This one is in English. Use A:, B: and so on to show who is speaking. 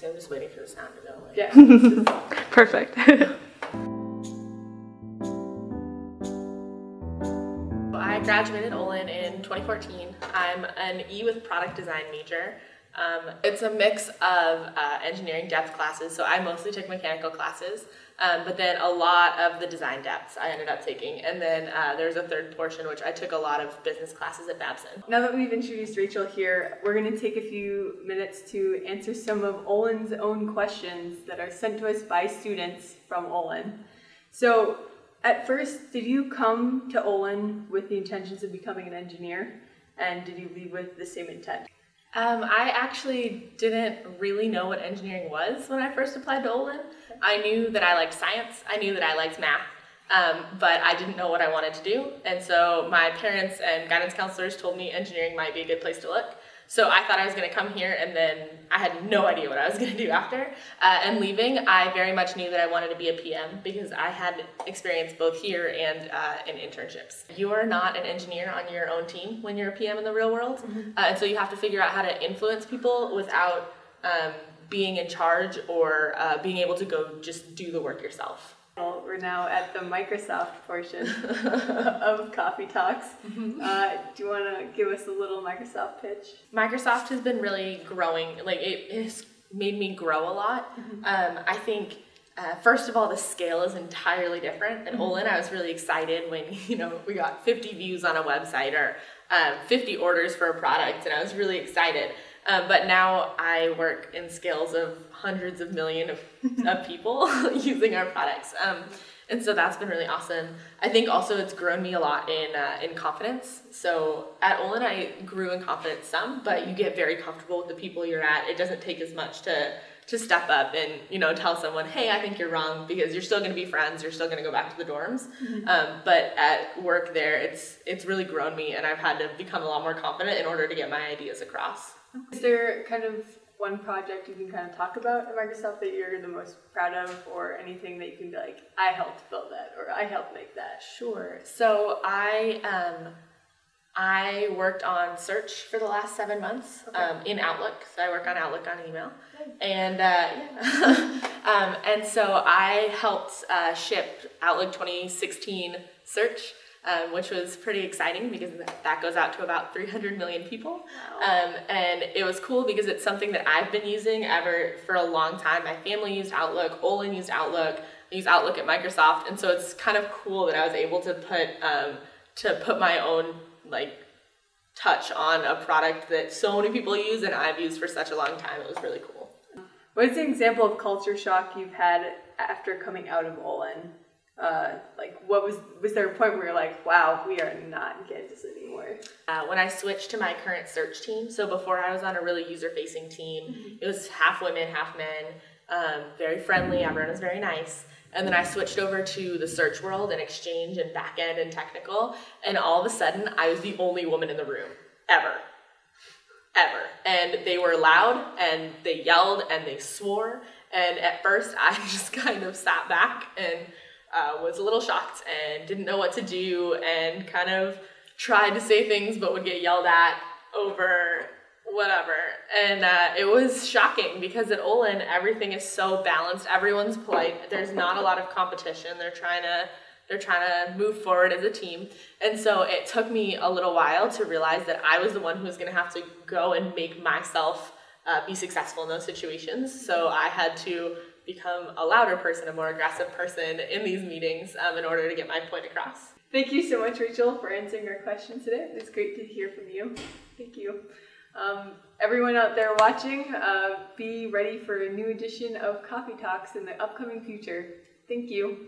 A: See, I'm just waiting for the sound to go away.
B: Yeah. Perfect.
A: I graduated Olin in 2014. I'm an E with product design major. It's a mix of engineering depth classes, so I mostly took mechanical classes, but then a lot of the design depths I ended up taking, and then there's a third portion which I took a lot of business classes at Babson.
B: Now that we've introduced Rachel here, we're going to take a few minutes to answer some of Olin's own questions that are sent to us by students from Olin. So, at first, did you come to Olin with the intentions of becoming an engineer, and did you leave with the same intent?
A: I actually didn't really know what engineering was when I first applied to Olin. I knew that I liked science, I knew that I liked math, but I didn't know what I wanted to do. And so my parents and guidance counselors told me engineering might be a good place to look. So I thought I was going to come here, and then I had no idea what I was going to do after. And leaving, I very much knew that I wanted to be a PM because I had experience both here and in internships. You are not an engineer on your own team when you're a PM in the real world. And so you have to figure out how to influence people without being in charge or being able to go just do the work yourself.
B: Well, we're now at the Microsoft portion of Coffee Talks. Do you want to give us a little Microsoft pitch?
A: Microsoft has been really growing. Like, it has made me grow a lot. I think, first of all, the scale is entirely different. At Olin, I was really excited when, we got 50 views on a website or 50 orders for a product, and I was really excited. But now I work in scales of hundreds of millions of people using our products. And so that's been really awesome. I think also it's grown me a lot in confidence. So at Olin, I grew in confidence some, but you get very comfortable with the people you're at. It doesn't take as much to step up and tell someone, hey, I think you're wrong, because you're still going to be friends, you're still going to go back to the dorms. But at work there, it's really grown me, and I've had to become a lot more confident in order to get my ideas across.
B: Is there kind of one project you can kind of talk about at Microsoft that you're the most proud of, or anything that you can be like, I helped build that, or I helped make that?
A: Sure. So I worked on search for the last 7 months in Outlook. So I work on Outlook on email. And and so I helped ship Outlook 2016 search, which was pretty exciting because that goes out to about 300 million people. Wow. And it was cool because it's something that I've been using for a long time. My family used Outlook, Olin used Outlook, I use Outlook at Microsoft, and so it's kind of cool that I was able to put my own touch on a product that so many people use and I've used for such a long time. It was really cool.
B: What is an example of culture shock you've had after coming out of Olin? Was there a point where you're like, wow, we are not in Kansas anymore?
A: When I switched to my current search team, so before I was on a really user-facing team, it was half women, half men, very friendly, everyone was very nice. And then I switched over to the search world and Exchange and back-end and technical, and all of a sudden, I was the only woman in the room, ever. And they were loud, and they yelled, and they swore, and at first, I just kind of sat back and was a little shocked and didn't know what to do and kind of tried to say things but would get yelled at over whatever. And it was shocking because at Olin, everything is so balanced. Everyone's polite. There's not a lot of competition. They're trying to move forward as a team. And so it took me a little while to realize that I was the one who was going to have to go and make myself be successful in those situations. So I had to become a louder person, a more aggressive person in these meetings in order to get my point across.
B: Thank you so much, Rachel, for answering our questions today. It's great to hear from you. Thank you. Everyone out there watching, be ready for a new edition of Coffee Talks in the upcoming future. Thank you.